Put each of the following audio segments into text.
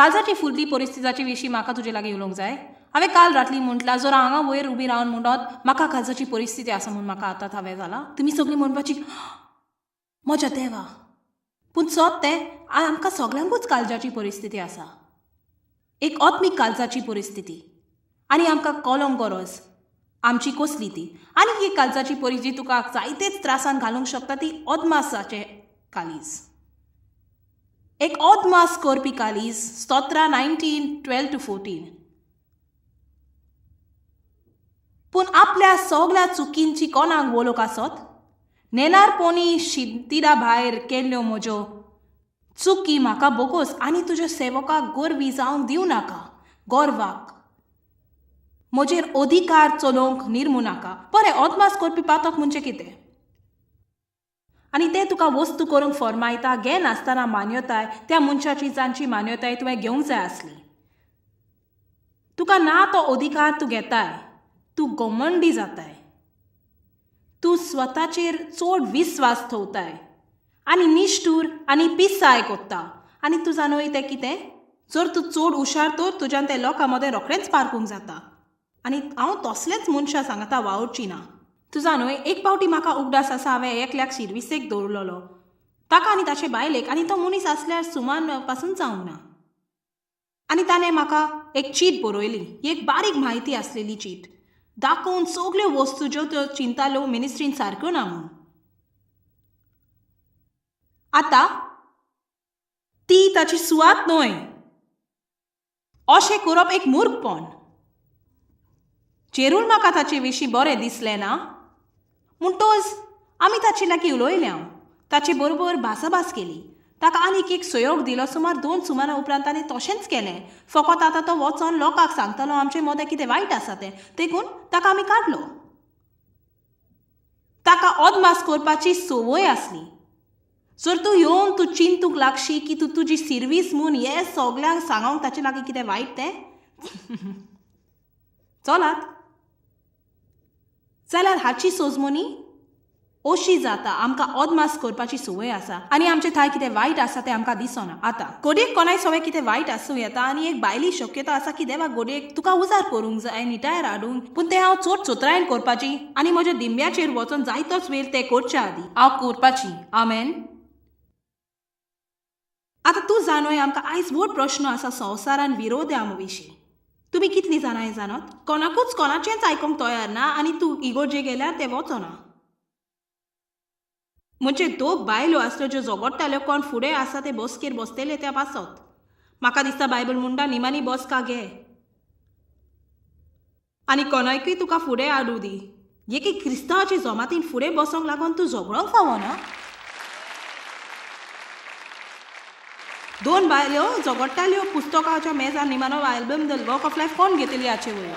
कालजाची फुडली परिस्थितीच्या विशीं म्हाका तुजे लागीं उलोवंक जाय. हांवें काल रातली म्हटलां जर हांगा वयर उबी रावन म्हणत म्हाका कालजाची परिस्थिती आसा म्हूण म्हाका आतां हांवें जाला तुमी सगळीं म्हणपाची म्हज्या देवा. पूण सत तें आमकां सगळ्यांकूच काळजाची परिस्थिती आसा, एक आत्मीक काळजाची परिस्थिती. आनी आमकां कळोवंक गरज आमची कसली ती. आनी ही काळजाची परिस्थिती तुका जायतेच त्रासान घालूंक शकता ती अदमासाचें कालीज. एक अदमास करपी कालीज. स्तोत्रां 19:12-14. पूण आपल्या सगळ्या चुकींची कोणाक वळख आसत. नेनारपणी शिंतिडा भायर केल्ल्यो म्हज्यो चुकी म्हाका बोगोस आनी तुज्या सेवकाक गोरवी जावंक दिवं नाका. गोरवाक म्हजेर अधिकार चलोवंक निर्मू नाका. बरें, अदमास करपी पातक म्हणजे कितें? आनी तें तुका वस्तू करूंक फरमायता घे नासतना मान्यताय त्या मनशाची जांची मान्यताय तुवें घेवंक जाय आसली. तुका ना तो अधिकार तूं घेताय. तूं घमंडी जाताय. तूं स्वताचेर चड विस्वास थवताय आनी निश्ठूर आनी पिसाय कोत्ता. आनी तूं जाणोय तें कितें? जर तूं चड हुशार तर तुज्यान तें लोकां मदें रोखडेंच पारकूंक जाता. आनी हांव तसलेच मनशा सांगता वावरची ना. तूं जाणोय एक फावटी म्हाका उगडास आसा हांवें एकल्याक शिरविसेक दवरलेलो ताका आनी ताचे बायलेक आनी तो मनीस आसल्यार सुमान पासून जावंक ना. आनी ताणें म्हाका एक चीट बरयली, एक बारीक म्हायती आसलेली चीट दाखोवन सगल्यो वस्तू ज्यो त्यो चिंताल्यो मिनिस्ट्रीन सारक्यो ना म्हूण. आतां ती ताची सुवात न्हय. अशें करप एक मूर्खपण. चेरूल म्हाका ताचे विशीं बरें दिसलें ना म्हणटोच आमी ताचे लागीं उलयल्या. ताचे बरोबर भासाभास केली. ताका आनीक एक सहयोग दिलो. सुमार 2 सुमारा उपरांत ताणें तशेंच केलें. फकत आतां तो वचोन लोकांक सांगतालो आमचे मदें कितें वायट आसा तें. देखून ताका आमी काडलो. ताका अदमास करपाची संवय आसली. जर तूं येवन तूं चिंतूंक लागशी की तूं तुजी सिर्वीस म्हूण हें सगल्यांक सांगूंक ताचे लागीं कितें वायट तें चलात जाल्यार हाची सोजमोनी अशी जाता. आमकां अदमास करपाची संवय आसा आनी आमचे थंय कितें वायट आसा तें आमकां दिसना. आतां घडयेक कोणाय सवय कितें वायट आसूं येता आनी एक बायली शक्यता आसा की देवा घडयेक तुका उजार करूंक जाय निटायर हाडूंक. पूण तें हांव चड चोत्रायन करपाची आनी म्हज्या दिंब्याचेर वचोन जायतोच वेळ तें करचे आदीं हांव करपाची. आमेन. आतां तूं जाणोय आमकां आयज व्हड प्रश्न आसा संवसारान विरोध आम विशीं. तुमी कितलीं जाणां जाणत कोणाकूच कोणाचेंच आयकूंक तयार ना आनी तूं इगोर्जे गेल्यार तें वचना. म्हणजे 2 बायलो आसल्यो ज्यो झगडटाल्यो कोण फुडें आसा ते बसकेर बसतले त्या पासत. म्हाका दिसता बायबल म्हणटा निमानी बसका घे आनी कोणायकूय तुका फुडें हाडूं दी. एके क्रिस्तांवाचे जमातीन फुडें बसोंक लागून तूं झगडोंक फावो ना. 2 बायल्यो झगडटाल्यो पुस्तकाच्या मेजार निमानो album the walk of life कोण घेतली हाचे वयर.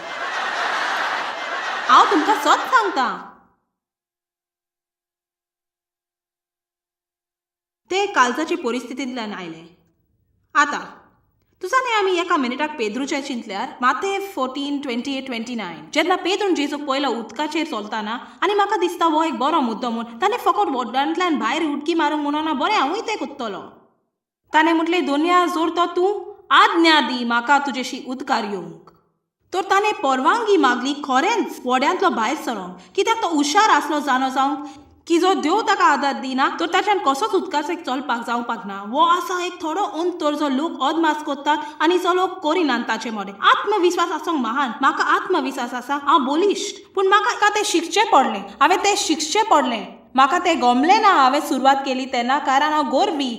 हांव तुमकां सत सांगता ते कालजाची परिस्थितींतल्यान आयले. आतां तुजांनी आमी एका मिनिटाक पेद्रूचे चिंतल्यार माते 14:28-29 जेन्ना पेद्रून जेजूक पयलो उदकाचेर चलताना आनी म्हाका दिसता हो एक बरो मुद्दो म्हूण ताणें फकत वड्डांतल्यान भायर उडकी मारूंक म्हणना बरें हांवूय तें कोत्तलो. ताणें म्हटलें दोनया जोर तो तूं आज्ञा दी म्हाका तुजेशी उदकार येवंक. तर ताणें परवानगी मागली खरेंच व्हड्यांतलो भायर सरोंक. कित्याक तो हुशार आसलो जाणो जावंक की जो देव ताका आदार दिना तर ताच्यान कसोच उदकाचेर चलपाक जावपाक ना. हो आसा एक थोडो अंतर जो लोक अदमास करतात आनी जो लोक करिनात ताचे मदें. आत्मविश्वास आसूंक महान. म्हाका आत्मविश्वास आसा हांव बलिश्ट. पूण म्हाका तें शिकचें पडलें. हांवें तें शिकचें पडलें. म्हाका तें गमलें ना हांवें सुरवात केली तेन्ना कारण हांव गोरवी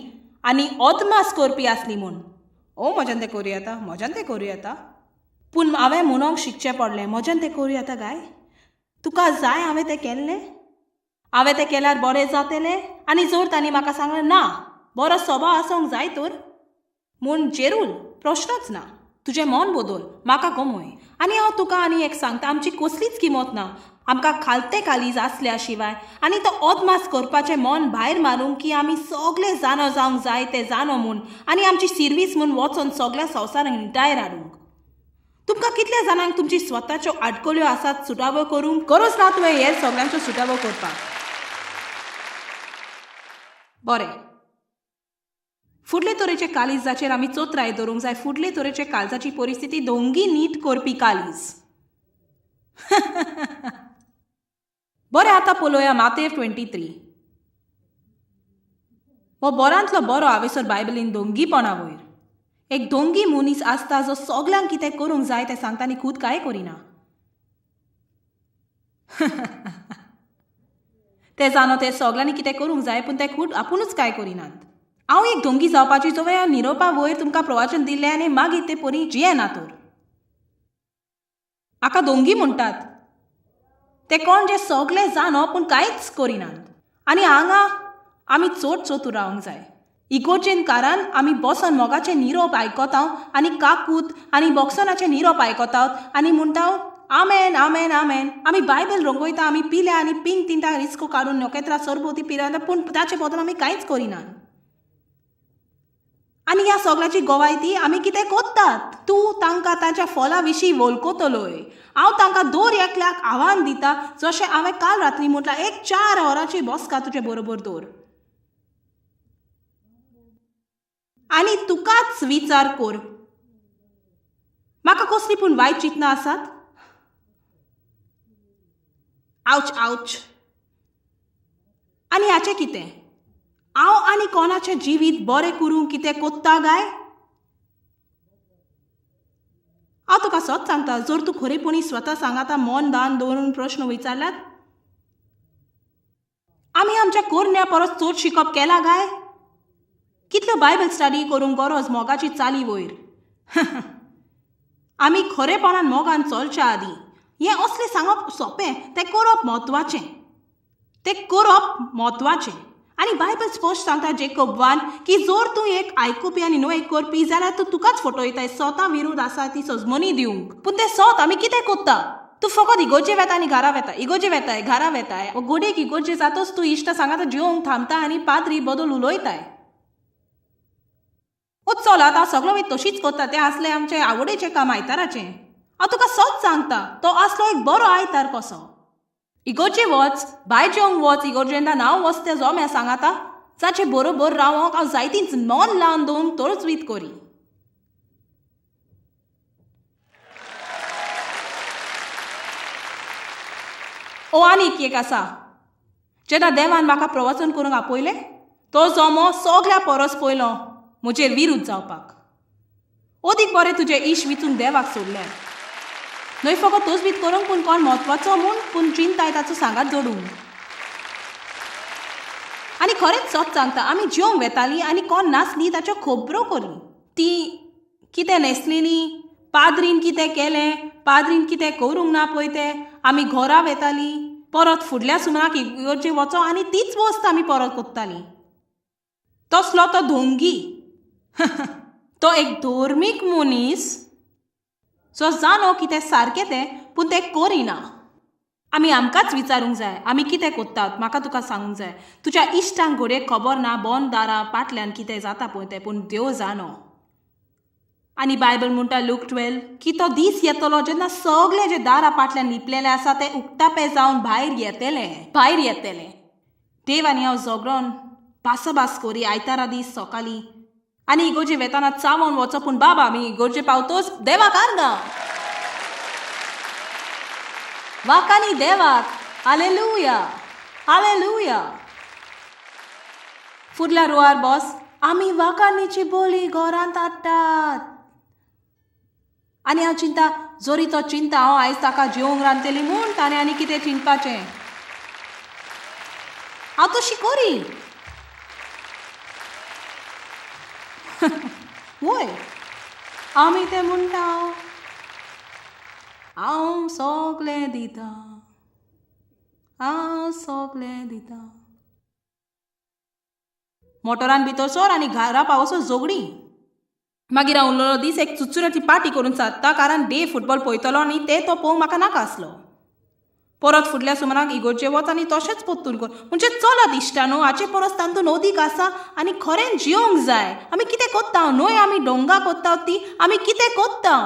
आनी अदमास करपी आसली म्हूण. म्हज्यान तें करूं येता म्हज्यान तें करूं येता. पूण हांवें म्हणोंक शिकचें पडलें म्हज्यान तें करूं येता गाय. तुका जाय हांवें तें केल्लें. हांवें तें केल्यार बरें जातलें आनी जर तांणी म्हाका सांगलें ना बरो स्वभाव आसूंक जाय तर म्हूण जेरूल प्रश्नच ना. तुजें मन बदल म्हाका गमय. आनी हांव तुका आनी एक सांगता आमची कसलीच किंमत ना. आमकां खालते कालीज आसल्या शिवाय आनी तो अदमास करपाचें मन भायर मारूंक की आमी सगळे जाणो जावंक जाय तें जाणो म्हूण आनी आमची सिर्वीस म्हूण वचोन सगळ्या संवसाराक निटायर हाडूंक. तुमकां कितल्या जाणांक तुमची स्वताच्यो आडकोल्यो आसात सुटावो करूंक गरज ना तुवें हेर सगळ्यांचो सुटावो करपाक. बरें फुडले तरेचे कालीज जाचेर आमी चोत्राय दवरूंक जाय. फुडले तरेचे काळजाची परिस्थिती दोंगी नीट करपी कालीज. बरें, आतां पळोवया मातेर 23. हो बरांतलो बरो हांवेसर बायबलीन दोंगीपणा वयर. एक दोंगी मनीस आसता जो सगल्यांक कितें करूंक जाय तें सांगता आनी खूद कांय करिना. ते जाणो ते सगल्यांनी कितें करूंक जाय पूण ते खूद आपुणूच कांय करिनात. हांव एक दोंगी जावपाची जो ह्या निरोपा वयर तुमकां प्रवचन दिल्लें आनी मागीर ते परी जियेना तर. हाका दोंगी म्हणटात. ते कोण जे सगळे जाणो पूण कांयच करिनात. आनी हांगा आमी चड चतूर रावंक जाय. इगोर्जेन कारण आमी बसन मोगाचे निरोप आयकताव आनी काकूत आनी बॉक्सनाचे निरोप आयकताव आनी म्हणटाव आमेन आमेन आमेन. आमी बायबल रंगयता, आमी पिल्या आनी पिंक तिंटा रिस्को काडून नोकेत्रां सरभोवती पिरांता पूण ताचे बदल आमी कांयच करिनात. आनी ह्या सगळ्याची गोवायती आमी कितें कोत्तात. तूं तांकां तांच्या फला विशीं वळखतलोय. हांव तांकां दर एकल्याक आव्हान दिता, जशें हांवें काल रात्री म्हटलां, एक 4 वरांची बसका तुजे बरोबर दवर. आनी तुकाच विचार कर, म्हाका कसली पूण वायट चिंतनां आसात? आवच आवच. आनी हाचें कितें? हांव आनी कोणाचें जिवीत बरें करूंक कितें कोत्ता गाय? हांव तुका सत सांगता, जर तूं खरेपणी स्वता सांगाता मन दान दवरून प्रश्न विचारल्यात, आमी आमच्या कोरण्या परस चड शिकप केला गाय? कितल्यो बायबल स्टडी करूंक गरज मोगाची चाली वयर? आमी खरेपणान मोगान चलच्या आदीं हें असलें सांगप सोंपें, तें करप म्हत्वाचें. तें करप म्हत्वाचें. आनी बायबल स्पश्ट सांगता जेकब 1 की जर तूं एक आयकुपी आनी न्हू एक करपी जाल्यार तूं तुकाच फटयताय. स्वता विरोध आसा ती सजमनी दिवंक. पूण तें सत आमी कितें कोत्ता? तूं फकत इगोर्जे वेता आनी घरा वेता, इगोर्जे वेताय घरा वेताय. गोडेक इगोर्जे जातच तूं इश्ट सांगाता जेवंक थांबता आनी पाद्री बदल उलयताय. चल आतां सगळो वेळ तशीच कोत्ता. तें आसलें आमचें आवडीचें काम आयताराचें. हांव तुका सत सांगता, तो आसलो एक बरो आयतार कसो. इगोर्जे वच, भायर जेवंक वच, इगोर्जेंदा नांव वचतें जोम्या सांगाता, जाचे बरोबर रावंक हांव जायतींच मन लावन दवरूंक तोरचवीत करी. आनीक एक आसा. जेन्ना देवान म्हाका प्रवचन करूंक आपयलें, तो जोमो सगळ्या परस पयलो म्हजेर विरुद्ध जावपाक. ओदीक बरें तुजें इश्ट विचूंक देवाक सोडल्यार. न्हय फकत तोच बीत करूंक पूण कोण म्हत्वाचो म्हूण पूण चिंताय ताचो सांगात जोडूंक. आनी खरेंच सत सांगता, आमी जेवंक वेतालीं आनी कोण नासली ताच्यो खबरो करी. ती कितें न्हेसलेली, पाद्रीन कितें केलें, पाद्रीन कितें करूंक ना पळय तें. आमी घरा वेतालीं, परत फुडल्या सुमाराक इगोर्जे वचो आनी तीच वस्त आमी परत कोत्तालीं. तसलो तो दोंगी. तो एक धर्मीक मनीस जो जाणो कितें सारकें तें पूण तें करिना. आमी आमकांच विचारूंक जाय, आमी कितें कोत्तात. म्हाका तुका सांगूंक जाय, तुज्या इश्टांक घोडये खबर ना बंद दारां पाटल्यान कितें जाता पळय तें, पूण देव जाणो. आनी बायबल म्हणटा लूक 12 की तो दीस येतलो जेन्ना सगळे जे दारां पाटल्यान लिपलेले आसा ते उक्तापे जावन भायर येतले. देव आनी हांव झगडोन भासाभास करी आयतारा दीस सकाळीं आनी इगोर्जे वेताना चावोन वचो. पूण बाबा आमी इगोर्जे पावतोच देवाक आर्गां, वाकानी देवाक. Hallelujah hallelujah. फुडल्या रुवार बॉस, आमी वाकानीची बोली घरांत हाडटात. आनी हांव चिंता, जोरी तो चिंता हांव आयज ताका जेवंक रांदतली म्हूण ताणें आनी कितें चिंतपाचें. हांव तशी करी. वय आमी तें म्हणटा हांव सगलें दिता, हांव सगलें दिता. मोटरान भितर सर आनी घरा पावसो जोगडी. मागीर हांव उरलेलो दीस एक चुचुराची पार्टी करून सादता कारण डे फुटबॉल पळयतलो आनी ते तो पळोवंक म्हाका नाका आसलो. परत फुडल्या सुमाराक इगोर्जे वच आनी तशेंच पोत्तून कर. म्हणजे चलत इश्टानो, हाचे परस तातूंत अदीक आसा आनी खरें जियोंक जाय. आमी कितें कोत्ता? न्हय आमी डोंगा कोत्ता ती, आमी कितें कोत्ता?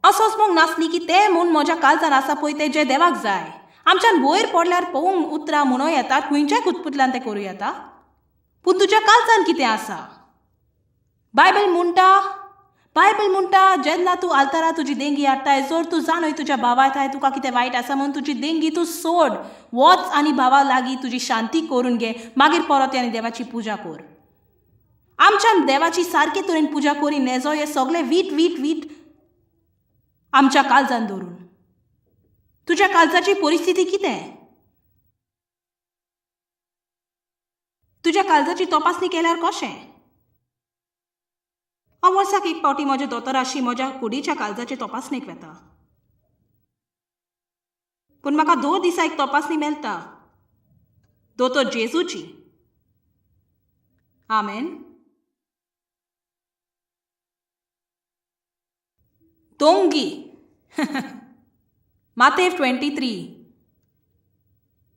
असोच मग नासली की ते म्हूण म्हज्या काळजान आसा पळय तें जें देवाक जाय. आमच्यान वयर पडल्यार पळोवंक उतरां म्हणून येतात, खंयच्याय खुतपुतल्यान तें करूं येता. पूण तुज्या काळजान कितें आसा? बायबल म्हणटा जेन्ना तूं आल्तारा तुजी देंगी हाडटाय, जर तूं जाणय तुज्या भावा थंय तुका कितें वायट आसा म्हणून तुजी देंगी तूं सोड, वच आनी भावा लागीं तुजी शांती करून घे, मागीर परत आनी देवाची पुजा कर. आमच्यान देवाची सारके तरेन पुजा करी नेजो हे सगळे वीट आमच्या काळजान धरून. तुज्या काळजाची परिस्थिती कितें? तुज्या काळजाची तपासणी केल्यार कशें? हांव वर्साक एक पावटी म्हज्या दोतोराशी म्हज्या कुडीच्या काळजाचे तपासणेक वेता. पूण म्हाका 2 दिसा एक तपासणी मेळटा, दोतोर जेजूची. आमेन. दोंगी मातेव 23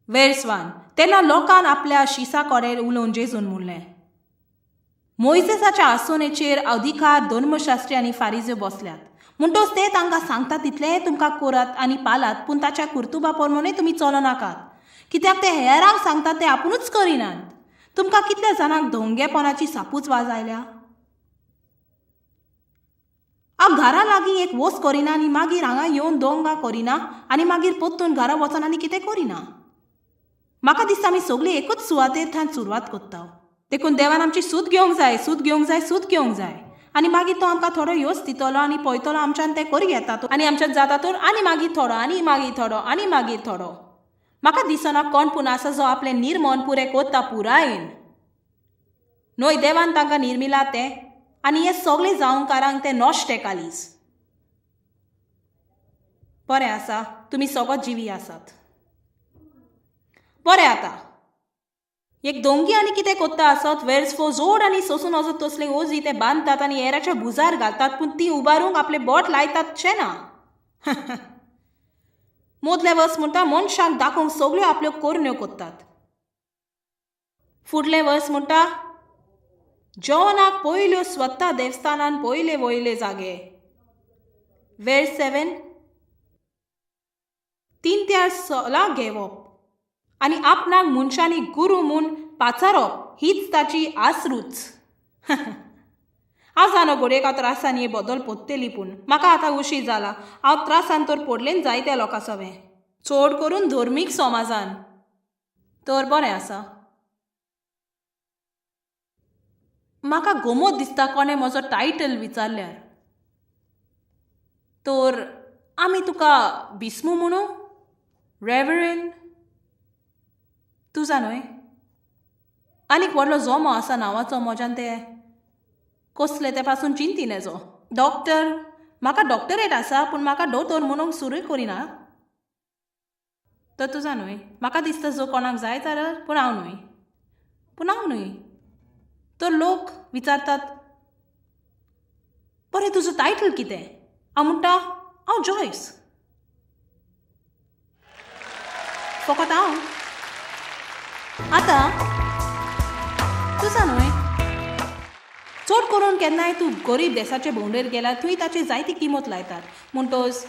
वर्स 1. तेन्ना लोकान आपल्या शिसा कडेन उलोवन जेजून म्हणलें, मोइसेसाच्या आसोनेचेर अधिकार धर्मशास्त्री आनी फारिझेव बसल्यात. म्हणटोच ते तांकां सांगतात तितलें तुमकां करात आनी पालात, पूण ताच्या कुर्तुबा प्रमाणें तुमी चलनाकात. कित्याक ते हेरांक सांगतात ते आपुणूच करिनात. तुमकां कितल्या जाणांक धोंगेपणाची सापूच वाजायल्या? हांव घरा लागीं एक वोस करिना आनी मागीर हांगा येवन दोंगा करिना आनी मागीर परतून घरा वचून आनी कितें करिना. म्हाका दिसता आमी सगळीं एकूच सुवातेर थंय सुरवात करता. देखून देवान आमची सूत घेवंक जाय आनी मागीर तो आमकां थोडो योस दितलो आनी पळयतलो आमच्यान तें करी येता आनी आमच्यान जाता तर आनी मागीर थोडो आनी मागीर थोडो. म्हाका दिसना कोण पूण आसा जो आपलें निर्मण पुरें करता पुरायेन. न्हय, देवान तांकां निर्मिला तें आनी हे सगळे जावंकारांक ते नॉश्टे कालीस. बरें आसा, तुमी सगळो जिवी आसात. बरें आतां एक दोंगी आनी कितें कोत्ता आसत, वर्स 4. जोड आनी सोसून वचत तसले ओजी ते बांदतात आनी हेराच्या भुजार घालतात, पूण ती उबारूंक आपले बोट लायतात शे ना. मोदले वर्स म्हणटा मनशाक दाखोवंक सगळ्यो आपल्यो कोरण्यो कोत्तात. फुडले वर्स म्हणटा जेवणाक पयल्यो स्वता देवस्थानान पयले वयले जागे. वर्स 7. 3 सोलां घेवप आनी आपणाक मनशांनी गुरू म्हूण पाचारप हीच ताची आसरूच. हांव जाणो घडयेक हांव त्रासान हे बदल पडटली, पूण म्हाका आतां उशीर जाला. हांव त्रासान तर पडलें जायत्या लोकां सवें, चड करून धर्मीक समाजान. तर बरें आसा. म्हाका गमत दिसता कोणें म्हजो टायटल विचारल्यार. तर आमी तुका बिस्मू म्हणू, रेव्हरंड, तूं जाणय. आनीक व्हडलो जोमो आसा नांवाचो म्हज्यान, ते कसले ते पासून चिंती नेजो. डॉक्टर, म्हाका डॉक्टरेट आसा, पूण म्हाका दोतोर म्हणूंक सुरूय करिना. तर तूं जाणय, म्हाका दिसता जो कोणाक जाय जाल्यार, पूण हांव न्हय. तर लोक विचारतात, बरें तुजो टायटल कितें? हांव म्हणटा हांव जॉयस. फकत हांव. आतां तूं जाणय, चड करून केन्नाय तूं गरीब देशाचे भोंवडेर गेल्यार थंय ताची जायती किंमत लायतात. म्हणटोच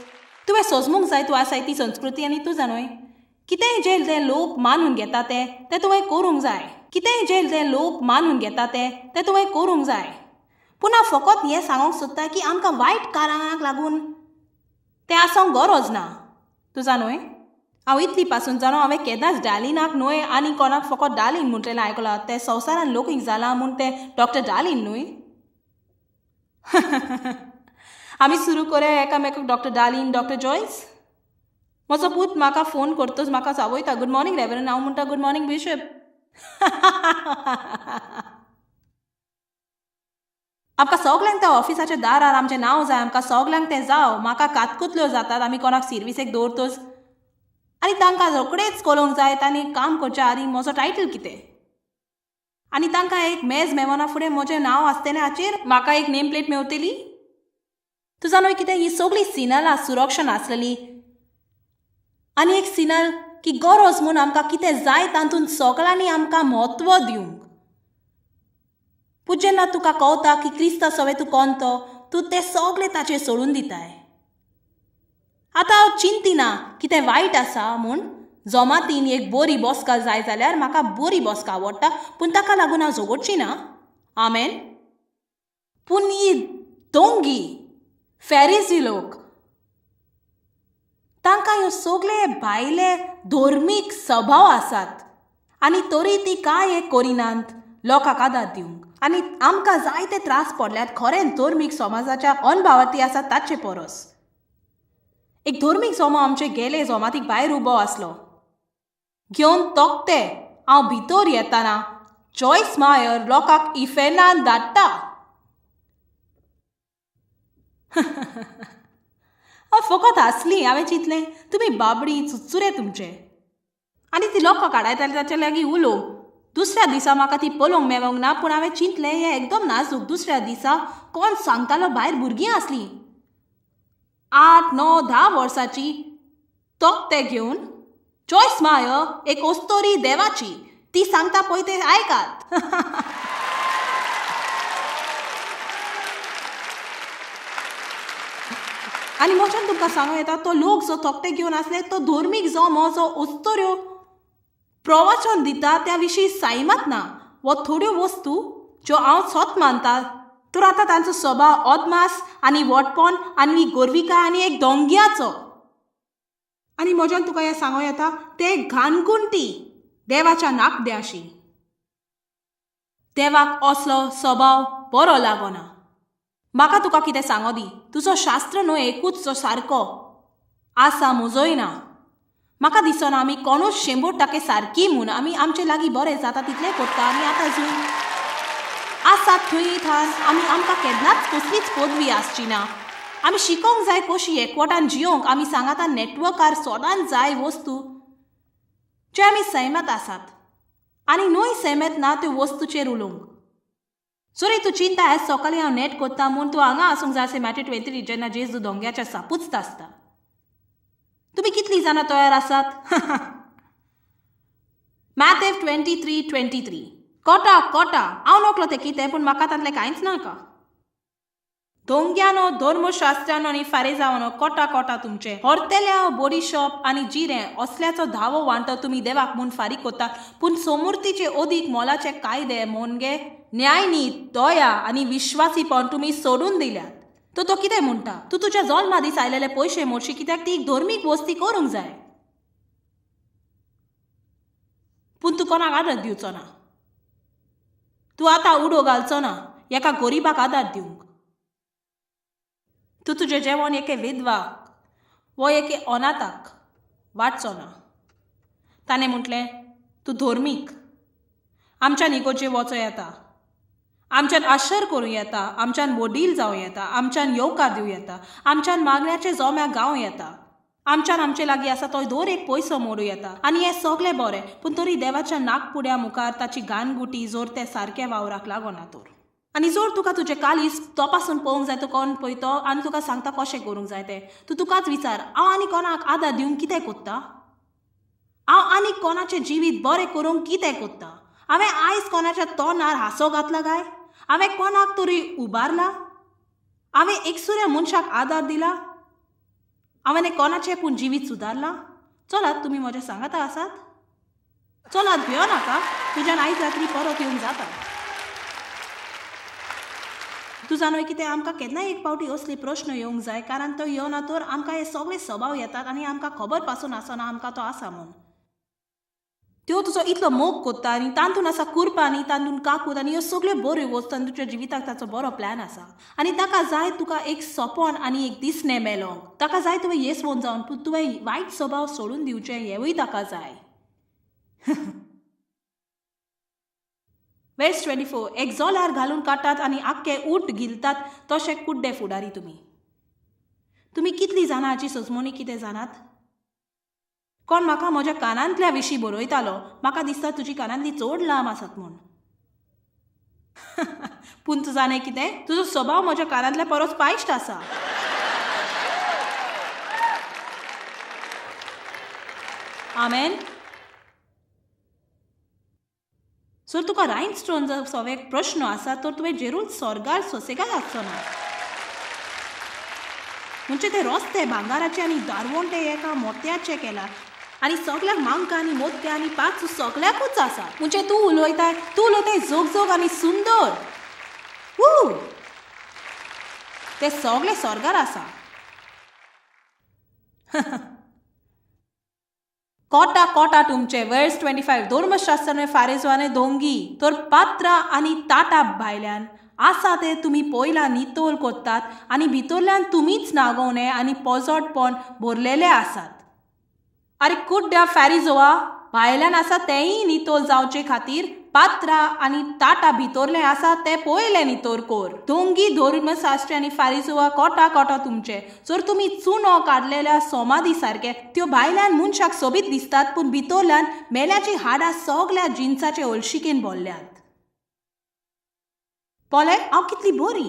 तुवें सोजमूंक जाय तूं आसाय ती संस्कृती. आनी तूं जाणय, कितेंय जे लोक मानून घेता ते तुवें करूंक जाय. ते तुवें करूंक जाय. पूण हांव फकत हें सांगूंक सोदता की आमकां वायट कारणांक लागून तें आसूंक गरज ना. तूं जाणय, हांव इतली पासून जाणो हांवें केन्नाच डार्लिनाक न्हय आनी कोणाक फकत डार्लिन म्हणटलें आयकलां. ते संवसारान लोकींक जाला म्हूण ते डॉक्टर डार्लिन न्हय. आमी सुरू करुया एकामेकाक डॉक्टर डार्लिन, डॉक्टर जॉयस. म्हजो पूत म्हाका फोन करतच म्हाका चावयता, गुड मॉर्निंग रेव्हरंड. हांव म्हणटा गुड मॉर्निंग बिशप. आमकां सगल्यांक त्या ऑफिसाच्या दारार आमचें नांव जाय. आमकां सगल्यांक तें जाव. म्हाका कातकुतल्यो जातात आमी कोणाक सर्विसेक दवरतोच आनी तांकां रोखडेच कळोवंक जाय आनी काम करच्या आदी म्हजो टायटल कितें. आनी तांकां एक मेज मेवना फुडें म्हजें नांव आसतलें हाचेर म्हाका एक नेम प्लेट मेवतली. तूं जाणय कितें, ही सगळी सिनलां सुरक्षा नासलेली आनी एक सिनल की गरज म्हूण आमकां कितें जाय तातूंत सगळ्यांनी आमकां म्हत्व दिवंक. पूण जेन्ना तुका कळटा की क्रिस्त सवे तूं कोणतो, तूं तें सगळें ताचेर सोडून दिताय. आतां हांव चिंतिना कितें वायट आसा म्हूण, जमातीन एक बरी बसका जाय जाल्यार म्हाका बरी बसका आवडटा, पूण ताका लागून हांव झगडची ना. आमेन. पूण ही दोंगी फॅरिसी लोक, तांकां ह्यो सगळे भायले धर्मीक स्वभाव आसात आनी तरी ती कांय एक करिनात लोकांक आदार दिवंक. आनी आमकां जायते त्रास पडल्यात खरें धर्मीक समाजाच्या अनभावार्थी आसात ताचे परस. एक धर्मीक जमाव आमचे गेले जमातीक भायर उबो आसलो, घेवन तोखते हांव भितर येताना जॉयस मायर लोकांक इफेनान धाडटा. हांव फकत हांसली. हांवें चिंतलें तुमी बाबडी चुचुरे तुमचे. आनी ती लोकां काडायताली ताचे लागीं उलोवंक. दुसऱ्या दिसा म्हाका ती पळोवंक मेळोंक ना, पूण हांवें चिंतलें हें एकदम नाजूक. दुसऱ्या दिसा कोण सांगतालो भायर भुरगीं आसलीं 8, 9, 10 वर्सांची तोखते घेवन, जॉयस मायर एक ओस्तोरी देवाची, ती सांगता पळय ते आयकात. आनी मोच्यान तुमकां सांगूं येता तो लोक जो तोखते घेवन आसले तो धर्मीक जमो जो ओस्तोऱ्यो प्रवचन दिता त्या विशीं सैमत ना. वो थोड्यो वस्तू ज्यो हांव सत मानता, तर आतां तांचो स्वभाव अदमास आनी वटपण आनी गोरविकाय आनी एक दोंग्याचो. आनी मोच्यान तुका हें सांगूं येता ते घानकुंटी देवाच्या नाकद्याशी. देवाक असलो स्वभाव बरो लागना. म्हाका तुका कितें सांगो दी, तुजो शास्त्र न्हू एकूच जो सारको आसा म्हजोय ना. म्हाका दिसना आमी कोणूच 100% सारकी म्हूण. आमी आमचे लागीं बरें जाता तितलें करता आनी आतां जून आसात थंय थार आमकां केन्नाच कसलीच पदवी आसची ना. आमी शिकोवंक जाय कशी एकवटान जियोंक. आमी सांगाता नॅटवर्कार सोदांच जाय वस्तू जे आमी सैमत आसात आनी न्हूय सैमत ना त्यो वस्तूचेर उलोवंक. जरी तूं चिंता आयज सकाळीं हांव नेट कोत्ता म्हूण तूं हांगा आसूंक जाय मॅथ्यू 23 जेन्ना जेजू दोंग्याच्या सापूच आसता. तुमी कितलीं जाणां तयार आसात? मॅथ्यू 23:23 कोटा कोटा. हांव नकलो तें कितें, पूण म्हाका तांतलें कांयच नाका. दोंग्यानो, धर्मशास्त्रानो आनी फारिजावानो कोटा कोटा तुमचे हरतेल्या बॉडीशॉप आनी जिरें असल्याचो धावो वांटो तुमी देवाक म्हूण फारीक कोता, पूण समृद्धीचे ओदीक मोलाचे कायदे मोनगे न्यायनीत दया आनी विश्वासीपण तुमी सोडून दिल्यात. तो कितें म्हणटा, तूं तुज्या जल्मा दीस आयलेले पयशे मोडशी कित्याक ती धर्मीक वस्ती करूंक जाय, पूण तूं कोणाक आदर दिवचो ना. तूं आतां उडो घालचो ना एका गरीबाक आदार दिवंक. तूं तुजें जेवण एके विधवाक वो एके अनाथाक वाटचो ना. ताणें म्हटलें तूं धर्मीक. आमच्यान इगोर्जे वचूं येता, आमच्यान आश्चर्य करूं येता, आमच्यान वडील जावं येता, आमच्यान येवकार दिवं येता, आमच्यान मागण्याचे जोम्याक गावं येता, आमच्यान आमचे लागीं आसा तो दर एक पयसो मोडूं येता आनी हें सगळें बरें. पूण तरी देवाच्या नाकपुड्या मुखार ताची गानगुटी जोर ते सारके वावराक लागना तर. आनी जर तुका तुजें कालीस तपासून पळोवंक जाय तो कोण पळयतो आनी तुका सांगता कशें करूंक जाय तें, तूं तुकाच विचार हांव आनी कोणाक आदार दिवंक कितें कोत्ता? हांव आनी कोणाचें जिवीत बरें करूंक कितें कोत्ता? हांवें आयज कोणाच्या तोंडार हांसो घातला काय? हांवें कोणाक तरी उबारला? हांवें एकसुऱ्या मनशाक आदार दिला? हांवें कोणाचें पूण जिवीत सुदारलां? चलात तुमी म्हज्या सांगाता आसात? चलात भियो नाका, तुज्यान आयज रात्री परत येवंक जाता. तूं जाणय कितें, आमकां केन्नाय एक पावटी असली प्रश्न येवंक जाय, कारण तो येवना तर आमकां हे सगळे स्वभाव येतात आनी आमकां खबर पासून आसना आमकां तो आसा म्हूण. त्यो तुजो इतलो मोग कोत्ता आनी तातूंत आसा कुरपा आनी तातूंत काकूत आनी ह्यो सगळ्यो बऱ्यो वस्तू आनी तुज्या जिविताक ताचो बरो प्लॅन आसा आनी ताका जाय तुका एक सोंपण आनी एक दिसणें मेलोंक. ताका जाय तुवें येसवोन जावन पूण तुवें वायट स्वभाव सोडून दिवचें हेवूय ताका जाय. वर्स 24 एक जोलार घालून काडटात आनी आख्खे ऊट गिलतात तशे कुड्डे फुडारी तुमी. तुमी कितलीं जाणां हाची सजमोनी कितें जाणात? कोण म्हाका म्हज्या कानांतल्या विशीं बरयतालो, म्हाका दिसता तुजी कानांतली चड लांब आसात म्हूण. पूण तूं जाणें कितें, तुजो स्वभाव म्हज्या कानांतल्या परस पायश्ट आसा. आमेन. जर तुका रायनस्टोन जर एक प्रश्न आसा तर तुवें जेरूल स्वर्गार सोसेगाद आसचो ना. म्हणजे ते रस्ते भांगाराचे आनी दारवण ते एका मोत्याचे केला. आनी सगळ्याक मांका आनी मोत्या आनी पांच सगळ्याकूच आसा. म्हणजे तूं उलयताय जोग जोग आनी सुंदर. ते सगळे स्वर्गार आसा. कोटा कोटा तुमचे. वर्स 25. धर्मशास्त्र फारिजवाने दोंगी तर पात्रां आनी ताटा भायल्यान आसा ते तुमी पयला नितोल कोत्तात आनी भितरल्यान तुमीच नागोवणे आनी पोजोटपण भरलेले आसात. आरे कुड्ड्या फॅरिजोआ, भायल्यान आसा तेंय नितोल जावचे खातीर पात्रां आनी ताटा भितरले आसा ते पयले नितोर कोर. दोंगी धर्मशास्त्री आनी फारिजोआ कोटा कोटा तुमचे. जर तुमी चुनो काडलेल्या सोमादी सारके त्यो भायल्यान मनशाक सोबीत दिसतात पूण भितरल्यान मेल्याची हाडां सगळ्या जिन्साचे हळशिकेन भरल्यात. पोले हांव कितली बरी.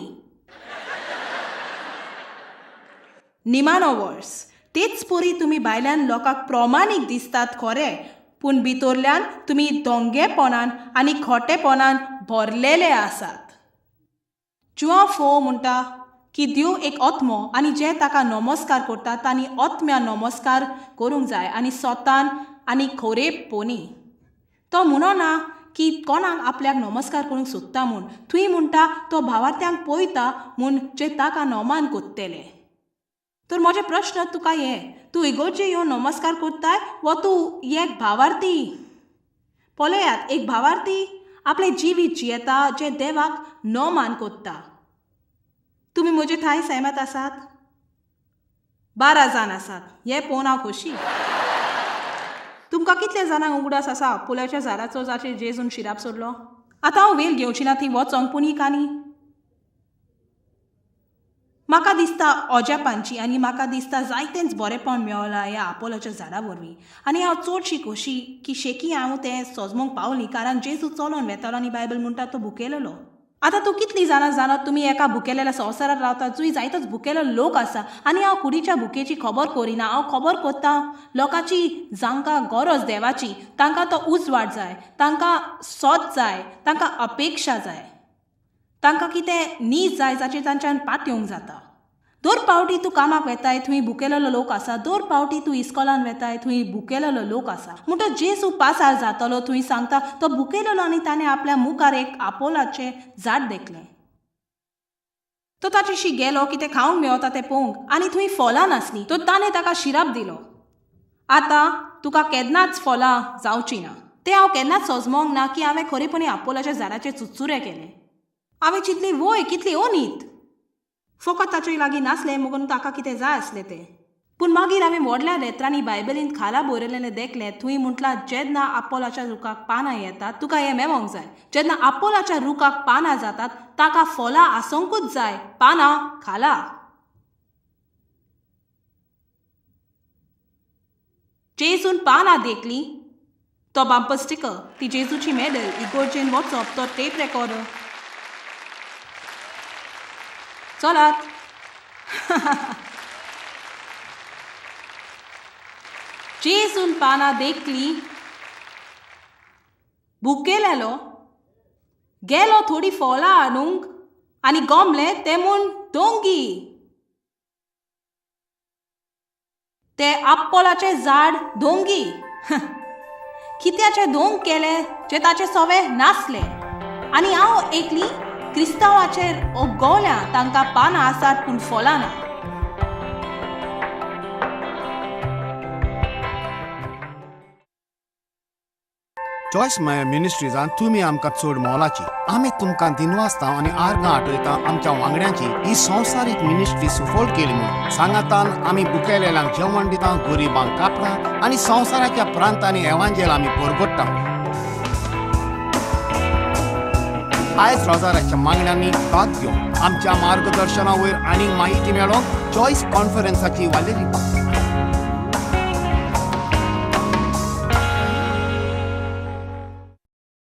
निमाणो वर्स. तेच परी तुमी भायल्यान लोकांक प्रमाणीक दिसतात खरे पूण भितरल्यान तुमी दोंगेपणान आनी खोटेपणान भरलेले आसात. जुआंव 4 म्हणटा की देव एक आत्मो आनी जे ताका नमस्कार करतात तांणी आत्म्या नमस्कार करूंक जाय आनी स्वतान आनी खरेपणी. तो म्हणना की कोणाक आपल्याक नमस्कार करूंक सोदता म्हूण. थंय म्हणटा तो भावार्थ्यांक पळयता म्हूण जे ताका नोमान कोत्तेले. तर म्हजे प्रश्न तुका तूं इगोर्जे येवन नमस्कार कोत्ताय वा तूं एक भावार्थी. पळयात, एक भावार्थी आपले जिवीत जियेता जे देवाक नोमान कोत्ता. तुमी म्हजे थंय सहमत आसात? 12 जाण आसात. हे पळोवन हांव खोशी. तुमकां कितले जाणांक उगडास आसा आपोलाच्या झाडाचो जाचेर जेजून शिराप सोडलो? आतां हांव वेल घेवची ना ती वचोंक पूण ही काणी म्हाका दिसता अजापांची आनी म्हाका दिसता जायतेंच बरेपण मेळलां ह्या आपोलाच्या झाडा वरवीं. आनी हांव चडशी खोशी की शेकी हांव तें सजमूंक पावली कारण जेजू चलोन वेतालो आनी बायबल म्हणटा तो भुकेलेलो. आतां तूं कितलीं जाणां जाणत तुमी एका भुकेलेल्या संवसारांत रावतात जंय जायतोच भुकेलो लोक आसा आनी हांव कुडीच्या भुकेची खबर करिना. हांव खबर करतां लोकांची जांकां गरज देवाची. तांकां तो उजवाड जाय, तांकां सोद जाय, तांकां अपेक्षा जाय, तांकां कितें नीज जाय जाचेर तांच्यान पातयेवंक जाता. दर पावटी तूं कामाक वेताय थंय भुकेलेलो लोक आसा. दर पावटी तूं इस्कॉलान वेताय थंय भुकेलेलो लोक आसा. म्हणटा जेजू पासार जातलो थंय सांगता तो भुकेलेलो आनी ताणें आपल्या मुखार एक आपोलाचें झाड देखलें. तो ताचेशी गेलो कितें खावंक मेळता तें पळोवंक आनी थंय फळां नासलीं. तो ताणें ताका शिराप दिलो. आतां तुका केन्नाच फळां जावची ना. तें हांव केन्नाच सजमोंक ना की हांवें खरेपणी आपोलाच्या झाडाचे चुचुरे केले. हांवें चिंतली वय कितली ओनीत. फकत ताचे लागीं नासलें म्हणून ताका कितें जाय आसलें तें. पूण मागीर हांवें व्हडल्या लेत्रांनी बायबलींत खाला बरयलेलें देखलें. थंय म्हटलां जेन्ना आपोलाच्या रुखाक पानां येतात तुका हें मेळोंक जाय. जेन्ना आपोलाच्या रुखाक पानां जातात ताका फळां आसोंकूच जाय. पानां खाला. जेजून पानां देखलीं तो बांपर स्टिकर, ती जेजूची मेडल, इगोर्जेन वचप, तो टेप रेकॉर्डर. चलात. जेजून पानां देखलीं भुकेलेलो गेलो थोडी फळां हाडूंक आनी गमले ते म्हूण दोंगी. ते आपोलाचें झाड दोंगी. कित्याचे दोंग केले जे ताचे सवे नासले. आनी हांव एकली क्रिस्तांवाचेर ओगोवल्या तांकां पानां आसात पूण फळां ना. चॉयस मिनिस्ट्रीजान तुमी आमकां चड मोलाची. आमी तुमकां दिनवासता आनी आर्गां आठयता आमच्या वांगड्यांची ही संवसारीक मिनिस्ट्री सुफोल केली म्हणून. सांगातान आमी भुकेलेल्यांक जेवण दिता, गरिबांक कापडां आनी संवसाराच्या प्रांतांनी एवांजेल आमी परगट्टा. आयज रोजाराच्या मागण्यांनी भाग घेवन आमच्या मार्गदर्शना वयर आनीक माहिती मेळोवंक चॉयस कॉन्फरन्साची वालेरी.